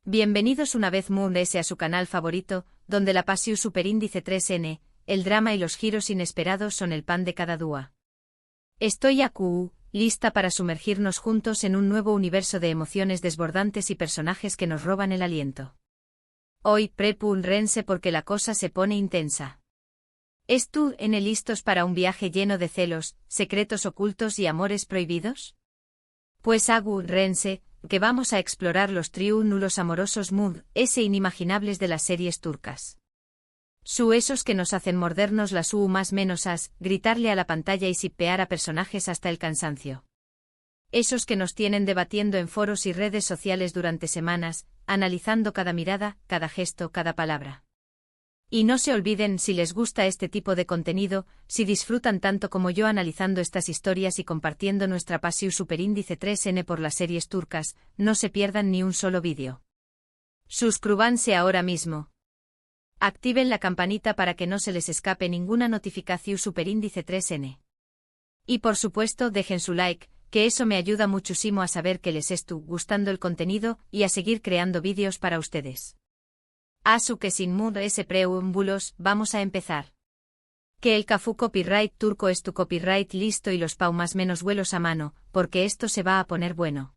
Bienvenidos una vez más a su canal favorito, donde la pasión superíndice 3n, el drama y los giros inesperados son el pan de cada día. Estoy aquí, lista para sumergirnos juntos en un nuevo universo de emociones desbordantes y personajes que nos roban el aliento. Hoy prepúrense porque la cosa se pone intensa. ¿Están listos para un viaje lleno de celos, secretos ocultos y amores prohibidos? Pues agárrense, que vamos a explorar los triángulos amorosos inimaginables de las series turcas. Esos que nos hacen mordernos las más menos gritarle a la pantalla y sipear a personajes hasta el cansancio. Esos que nos tienen debatiendo en foros y redes sociales durante semanas, analizando cada mirada, cada gesto, cada palabra. Y no se olviden, si les gusta este tipo de contenido, si disfrutan tanto como yo analizando estas historias y compartiendo nuestra pasión superíndice 3n por las series turcas, no se pierdan ni un solo vídeo. Suscríbanse ahora mismo. Activen la campanita para que no se les escape ninguna notificación superíndice 3n. Y por supuesto dejen su like, que eso me ayuda muchísimo a saber que les está gustando el contenido y a seguir creando vídeos para ustedes. Así que sin preámbulos, vamos a empezar. Que el Cafu Copyright turco es tu copyright listo y los más menos vuelos a mano, porque esto se va a poner bueno.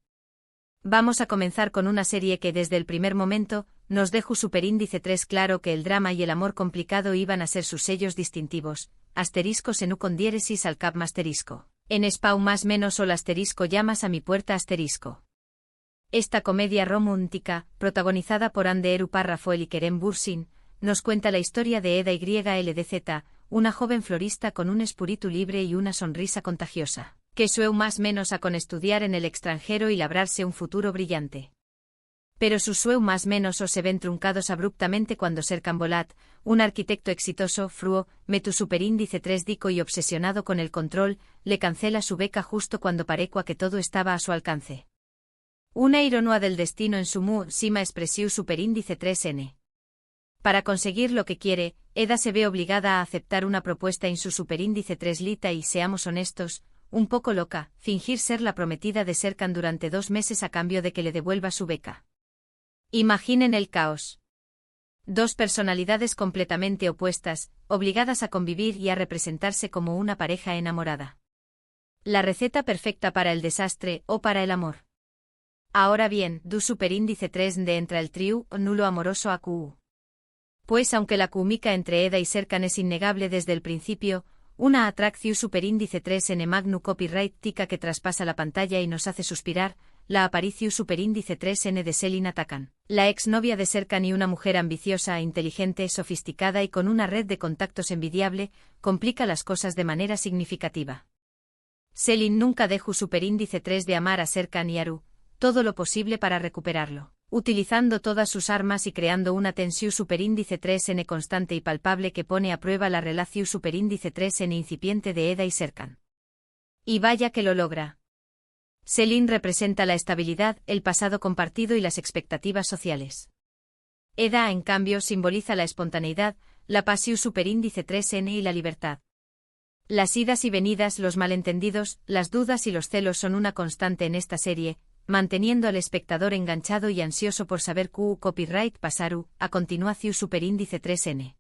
Vamos a comenzar con una serie que desde el primer momento, nos dejó superíndice 3 claro que el drama y el amor complicado iban a ser sus sellos distintivos, asterisco senú con diéresis al cap asterisco, en spau más menos o asterisco llamas a mi puerta asterisco. Esta comedia romántica, protagonizada por Hande Erçel y Kerem Bürsin, nos cuenta la historia de Eda YLDZ, una joven florista con un espíritu libre y una sonrisa contagiosa, que sueña más menos a con estudiar en el extranjero y labrarse un futuro brillante. Pero sus sueños más menos se ven truncados abruptamente cuando Serkan Bolat, un arquitecto exitoso, fruo, metu superíndice 3 dico y obsesionado con el control, le cancela su beca justo cuando parecua que todo estaba a su alcance. Una ironía del destino en su sima expresión superíndice 3n. Para conseguir lo que quiere, Eda se ve obligada a aceptar una propuesta en su superíndice 3 lita y, seamos honestos, un poco loca, fingir ser la prometida de Serkan durante 2 meses a cambio de que le devuelva su beca. Imaginen el caos. 2 personalidades completamente opuestas, obligadas a convivir y a representarse como una pareja enamorada. La receta perfecta para el desastre o para el amor. Ahora bien, du superíndice 3 de entra el nulo amoroso a QU. Pues aunque la química entre Eda y Serkan es innegable desde el principio, una atracción superíndice 3 en magnu copyright tica que traspasa la pantalla y nos hace suspirar, la aparición superíndice 3n de Selin Atakan, la exnovia de Serkan y una mujer ambiciosa, inteligente, sofisticada y con una red de contactos envidiable, complica las cosas de manera significativa. Selin nunca dejó superíndice 3 de amar a Serkan y Aru, todo lo posible para recuperarlo, utilizando todas sus armas y creando una tensión superíndice 3n constante y palpable que pone a prueba la relación superíndice 3n incipiente de Eda y Serkan. Y vaya que lo logra. Selin representa la estabilidad, el pasado compartido y las expectativas sociales. Eda, en cambio, simboliza la espontaneidad, la pasión superíndice 3n y la libertad. Las idas y venidas, los malentendidos, las dudas y los celos son una constante en esta serie, manteniendo al espectador enganchado y ansioso por saber copyright pasaru, a continuación superíndice 3n.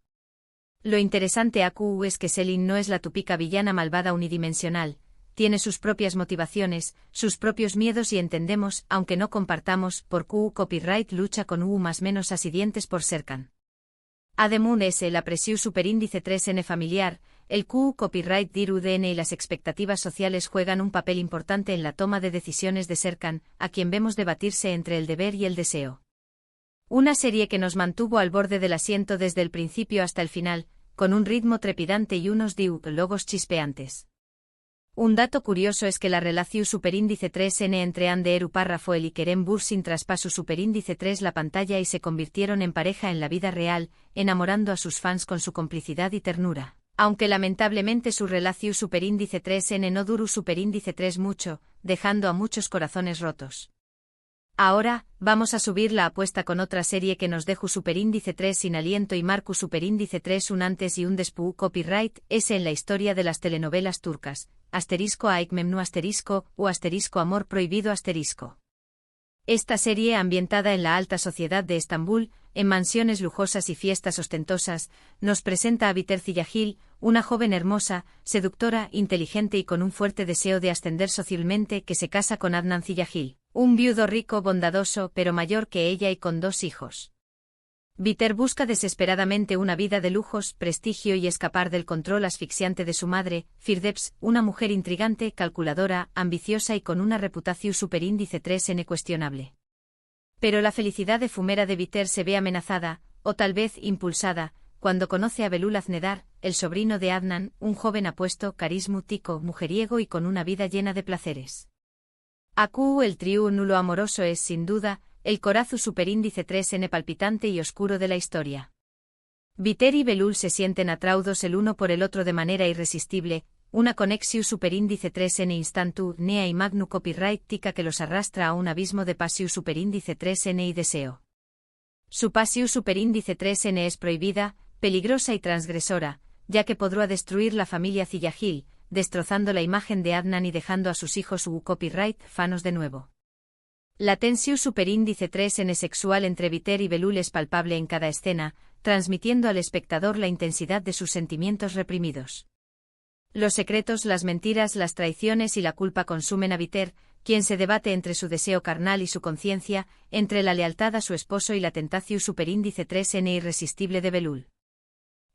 Lo interesante aquí es que Selin no es la típica villana malvada unidimensional, tiene sus propias motivaciones, sus propios miedos y entendemos, aunque no compartamos, por copyright lucha con más menos asidientes por Serkan. Además la presión superíndice 3n familiar, el copyright dir UDN y las expectativas sociales juegan un papel importante en la toma de decisiones de Serkan, a quien vemos debatirse entre el deber y el deseo. Una serie que nos mantuvo al borde del asiento desde el principio hasta el final, con un ritmo trepidante y unos diálogos chispeantes. Un dato curioso es que la relación superíndice 3n entre Hande Erçel y Kerem Bürsin traspasó superíndice 3 la pantalla y se convirtieron en pareja en la vida real, enamorando a sus fans con su complicidad y ternura. Aunque lamentablemente su relación superíndice 3n no duró superíndice 3 mucho, dejando a muchos corazones rotos. Ahora, vamos a subir la apuesta con otra serie que nos dejó superíndice 3 sin aliento y marcó superíndice 3 un antes y un después copyright ese en la historia de las telenovelas turcas, asterisco Aik Memnu asterisco, o asterisco Amor prohibido asterisco. Esta serie, ambientada en la alta sociedad de Estambul, en mansiones lujosas y fiestas ostentosas, nos presenta a Bihter Ziyagil, una joven hermosa, seductora, inteligente y con un fuerte deseo de ascender socialmente, que se casa con Adnan Ziyagil, un viudo rico, bondadoso, pero mayor que ella y con 2 hijos. Bihter busca desesperadamente una vida de lujos, prestigio y escapar del control asfixiante de su madre, Firdevs, una mujer intrigante, calculadora, ambiciosa y con una reputación superíndice 3N cuestionable. Pero la felicidad efímera de Bihter se ve amenazada, o tal vez impulsada, cuando conoce a Belul Aznedar, el sobrino de Adnan, un joven apuesto, carismático, mujeriego y con una vida llena de placeres. Aku, el triángulo amoroso es, sin duda, el corazón superíndice 3N palpitante y oscuro de la historia. Bihter y Belul se sienten atraídos el uno por el otro de manera irresistible, una conexión superíndice 3N instantánea y magnu copyrightica que los arrastra a un abismo de pasión superíndice 3N y deseo. Su pasión superíndice 3N es prohibida, peligrosa y transgresora, ya que podrá destruir la familia Ziyagil, destrozando la imagen de Adnan y dejando a sus hijos copyright fanos de nuevo. La tensión superíndice 3N sexual entre Bihter y Belul es palpable en cada escena, transmitiendo al espectador la intensidad de sus sentimientos reprimidos. Los secretos, las mentiras, las traiciones y la culpa consumen a Bihter, quien se debate entre su deseo carnal y su conciencia, entre la lealtad a su esposo y la tentación superíndice 3N irresistible de Belul.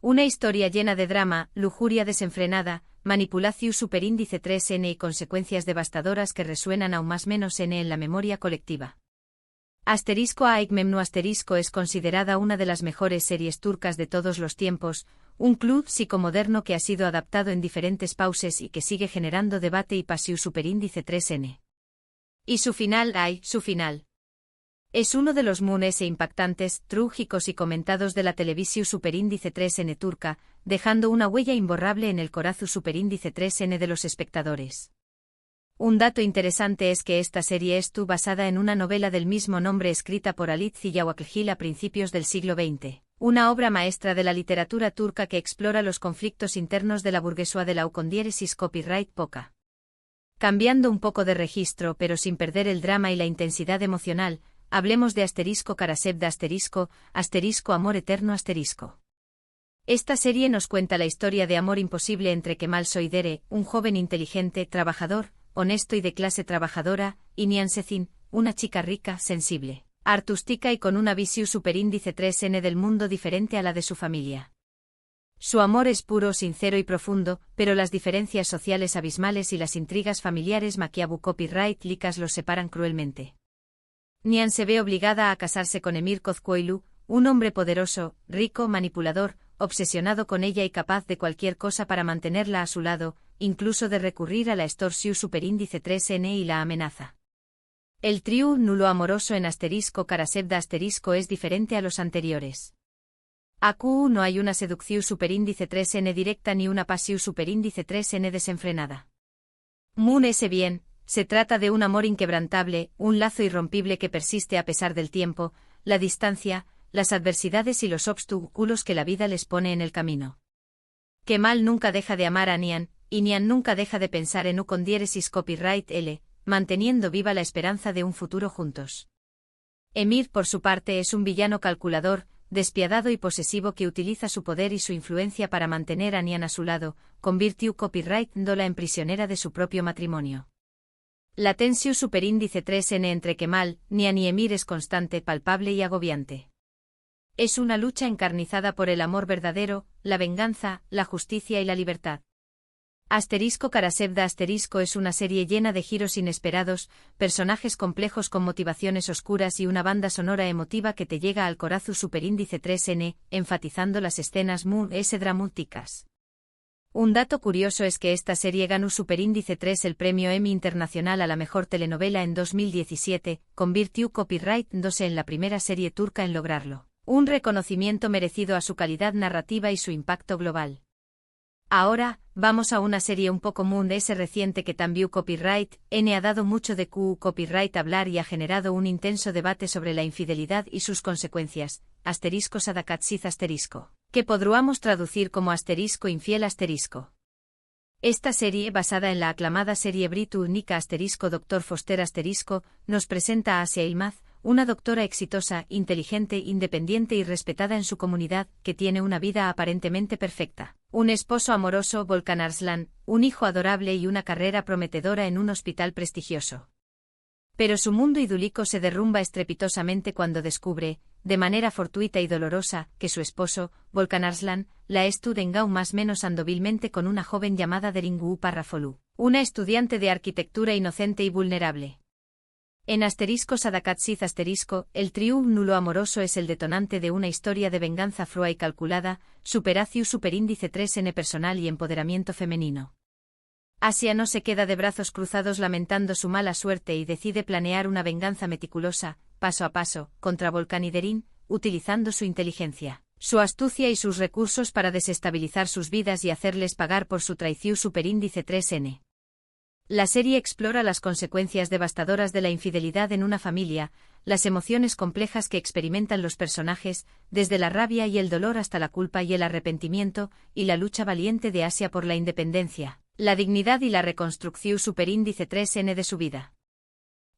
Una historia llena de drama, lujuria desenfrenada, manipulación superíndice 3N y consecuencias devastadoras que resuenan aún más menos N en la memoria colectiva. *Aik Memnu* es considerada una de las mejores series turcas de todos los tiempos, un club psicomoderno que ha sido adaptado en diferentes pauses y que sigue generando debate y pasión superíndice 3N. Y su final. Es uno de los moones e impactantes, trágicos y comentados de la televisión superíndice 3N turca, dejando una huella imborrable en el corazón superíndice 3N de los espectadores. Un dato interesante es que esta serie estuvo basada en una novela del mismo nombre escrita por Halit Ziyawaklgil a principios del siglo XX, una obra maestra de la literatura turca que explora los conflictos internos de la burguesía de la con diéresis copyright poca. Cambiando un poco de registro pero sin perder el drama y la intensidad emocional, hablemos de *Karasevda*, amor eterno*. Esta serie nos cuenta la historia de amor imposible entre Kemal Soydere, un joven inteligente, trabajador, honesto y de clase trabajadora, y Nihan Sezin, una chica rica, sensible, artística y con una visión superíndice 3N del mundo diferente a la de su familia. Su amor es puro, sincero y profundo, pero las diferencias sociales abismales y las intrigas familiares maquiabu copyright licas los separan cruelmente. Nihan se ve obligada a casarse con Emir Kozkoilu, un hombre poderoso, rico, manipulador, obsesionado con ella y capaz de cualquier cosa para mantenerla a su lado, incluso de recurrir a la extorsión superíndice 3N y la amenaza. El triángulo amoroso en *Karasevda* es diferente a los anteriores. Aku no hay una seducción superíndice 3N directa ni una pasión superíndice 3N desenfrenada. Moon ese bien. Se trata de un amor inquebrantable, un lazo irrompible que persiste a pesar del tiempo, la distancia, las adversidades y los obstáculos que la vida les pone en el camino. Kemal nunca deja de amar a Nihan, y Nihan nunca deja de pensar en con diéresis copyright L, manteniendo viva la esperanza de un futuro juntos. Emir, por su parte, es un villano calculador, despiadado y posesivo que utiliza su poder y su influencia para mantener a Nihan a su lado, convirtió copyright dándola en prisionera de su propio matrimonio. La tensión superíndice 3N entre Kemal, Nihan y Emir es constante, palpable y agobiante. Es una lucha encarnizada por el amor verdadero, la venganza, la justicia y la libertad. *Karasevda* es una serie llena de giros inesperados, personajes complejos con motivaciones oscuras y una banda sonora emotiva que te llega al corazón superíndice 3N, enfatizando las escenas dramáticas. Un dato curioso es que esta serie ganó superíndice 3 el premio Emmy Internacional a la mejor telenovela en 2017, convirtió copyright 2 en la primera serie turca en lograrlo. Un reconocimiento merecido a su calidad narrativa y su impacto global. Ahora, vamos a una serie un poco reciente que también copyright N ha dado mucho de copyright hablar y ha generado un intenso debate sobre la infidelidad y sus consecuencias, *Sadakatsiz*, que podríamos traducir como *infiel*. Esta serie, basada en la aclamada serie británica Dr. Foster nos presenta a Asia Ilmaz, una doctora exitosa, inteligente, independiente y respetada en su comunidad, que tiene una vida aparentemente perfecta. Un esposo amoroso, Volkan Arslan, un hijo adorable y una carrera prometedora en un hospital prestigioso. Pero su mundo idílico se derrumba estrepitosamente cuando descubre, de manera fortuita y dolorosa, que su esposo, Volkan Arslan, la engau más menos andóbilmente con una joven llamada Deringu Parrafolu, una estudiante de arquitectura inocente y vulnerable. En *Sadakatsiz*, el triángulo amoroso es el detonante de una historia de venganza fría y calculada, superíndice 3n personal y empoderamiento femenino. Asia no se queda de brazos cruzados lamentando su mala suerte y decide planear una venganza meticulosa, paso a paso, contra Volkan y Derin, utilizando su inteligencia, su astucia y sus recursos para desestabilizar sus vidas y hacerles pagar por su traición superíndice 3n. La serie explora las consecuencias devastadoras de la infidelidad en una familia, las emociones complejas que experimentan los personajes, desde la rabia y el dolor hasta la culpa y el arrepentimiento, y la lucha valiente de Asia por la independencia, la dignidad y la reconstrucción superíndice 3n de su vida.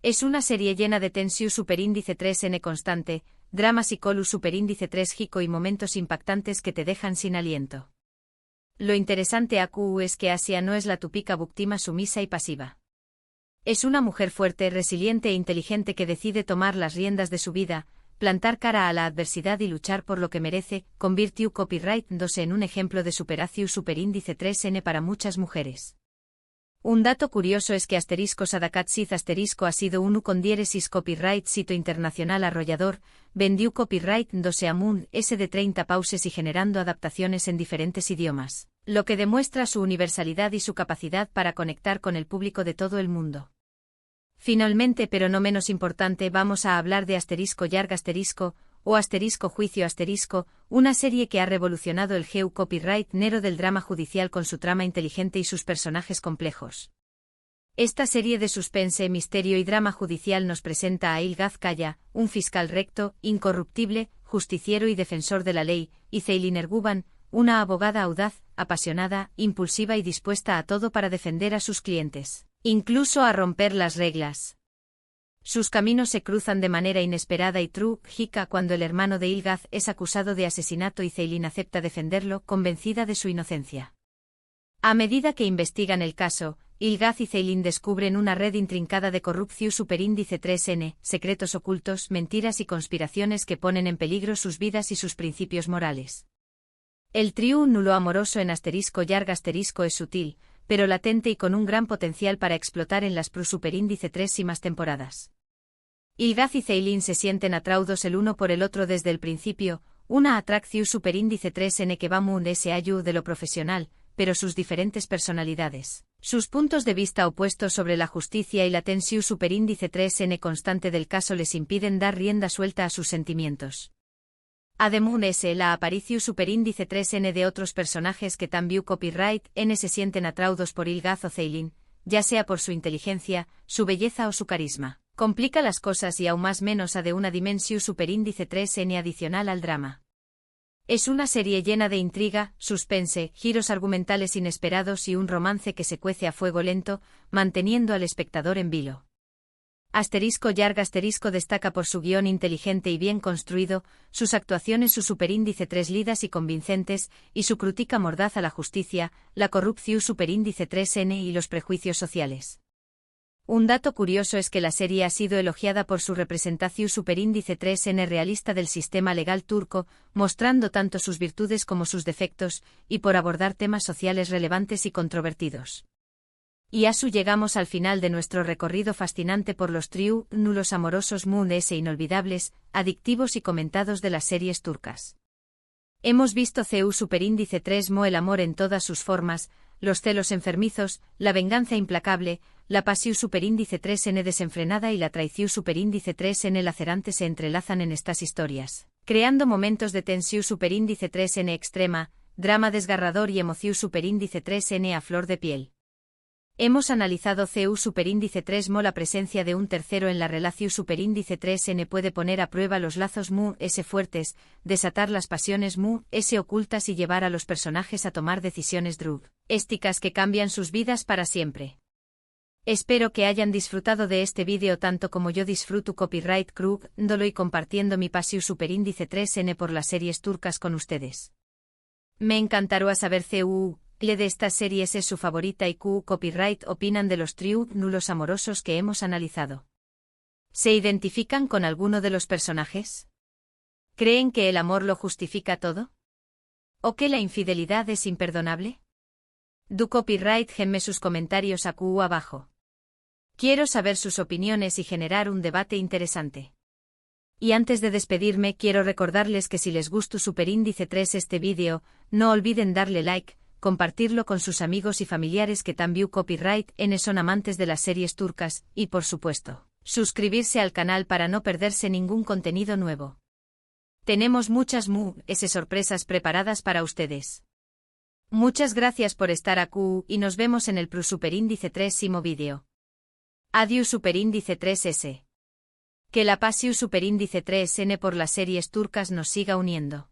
Es una serie llena de tensión superíndice 3n constante, drama psicológico superíndice 3 jico y momentos impactantes que te dejan sin aliento. Lo interesante aquí es que Asia no es la típica víctima sumisa y pasiva. Es una mujer fuerte, resiliente e inteligente que decide tomar las riendas de su vida, plantar cara a la adversidad y luchar por lo que merece, convirtió Copyright 2 en un ejemplo de superación superíndice 3n para muchas mujeres. Un dato curioso es que *Sadakatsiz* ha sido un con diéresis copyright sito internacional arrollador, vendió Copyright 2 a Moon S de 30 pauses y generando adaptaciones en diferentes idiomas, lo que demuestra su universalidad y su capacidad para conectar con el público de todo el mundo. Finalmente, pero no menos importante, vamos a hablar de *Yarg* o *Juicio*, una serie que ha revolucionado el copyright nero del drama judicial con su trama inteligente y sus personajes complejos. Esta serie de suspense, misterio y drama judicial nos presenta a Ilgaz Kaya, un fiscal recto, incorruptible, justiciero y defensor de la ley, y Ceylin Erguvan, una abogada audaz, apasionada, impulsiva y dispuesta a todo para defender a sus clientes, incluso a romper las reglas. Sus caminos se cruzan de manera inesperada y trágica cuando el hermano de Ilgaz es acusado de asesinato y Ceylin acepta defenderlo, convencida de su inocencia. A medida que investigan el caso, Ilgaz y Ceylin descubren una red intrincada de corrupción superíndice 3n, secretos ocultos, mentiras y conspiraciones que ponen en peligro sus vidas y sus principios morales. El triángulo amoroso en *Yarg* es sutil, pero latente y con un gran potencial para explotar en las superíndice 3 y más temporadas. Ilgaz y Ceylin se sienten atraídos el uno por el otro desde el principio, una atracción superíndice 3n que va muy allá de lo profesional, pero sus diferentes personalidades, sus puntos de vista opuestos sobre la justicia y la tensión superíndice 3n constante del caso les impiden dar rienda suelta a sus sentimientos. Además, la aparición superíndice 3n de otros personajes que también copyright n se sienten atraídos por Ilgaz o Ceylin, ya sea por su inteligencia, su belleza o su carisma, complica las cosas y aún más menos a de una dimensión superíndice 3n adicional al drama. Es una serie llena de intriga, suspense, giros argumentales inesperados y un romance que se cuece a fuego lento, manteniendo al espectador en vilo. *Yarg* destaca por su guión inteligente y bien construido, sus actuaciones su superíndice 3 lidas y convincentes, y su crítica mordaz a la justicia, la corrupción superíndice 3n y los prejuicios sociales. Un dato curioso es que la serie ha sido elogiada por su representación superíndice 3n realista del sistema legal turco, mostrando tanto sus virtudes como sus defectos, y por abordar temas sociales relevantes y controvertidos. Y así llegamos al final de nuestro recorrido fascinante por los triángulos amorosos Moon S inolvidables, adictivos y comentados de las series turcas. Hemos visto CU superíndice 3 el amor en todas sus formas, los celos enfermizos, la venganza implacable, la pasión superíndice 3n desenfrenada y la traición superíndice 3n lacerante se entrelazan en estas historias, creando momentos de tensión superíndice 3n extrema, drama desgarrador y emoción superíndice 3n a flor de piel. Hemos analizado CU superíndice 3 Mo. La presencia de un tercero en la relación superíndice 3N puede poner a prueba los lazos Mu-S fuertes, desatar las pasiones Mu-S ocultas y llevar a los personajes a tomar decisiones drásticas que cambian sus vidas para siempre. Espero que hayan disfrutado de este vídeo tanto como yo disfruto copyright creándolo y compartiendo mi pasión superíndice 3N por las series turcas con ustedes. Me encantará saber CU de estas series es su favorita y Q copyright opinan de los triángulos amorosos que hemos analizado. ¿Se identifican con alguno de los personajes? ¿Creen que el amor lo justifica todo? ¿O que la infidelidad es imperdonable? Du copyright genme sus comentarios a Q abajo. Quiero saber sus opiniones y generar un debate interesante. Y antes de despedirme quiero recordarles que si les gustó superíndice 3 este vídeo, no olviden darle like, compartirlo con sus amigos y familiares que también copyright N son amantes de las series turcas, y por supuesto, suscribirse al canal para no perderse ningún contenido nuevo. Tenemos muchas sorpresas preparadas para ustedes. Muchas gracias por estar aquí y nos vemos en el superíndice 3 vídeo. Adiós superíndice 3S. Que la pasión superíndice 3N por las series turcas nos siga uniendo.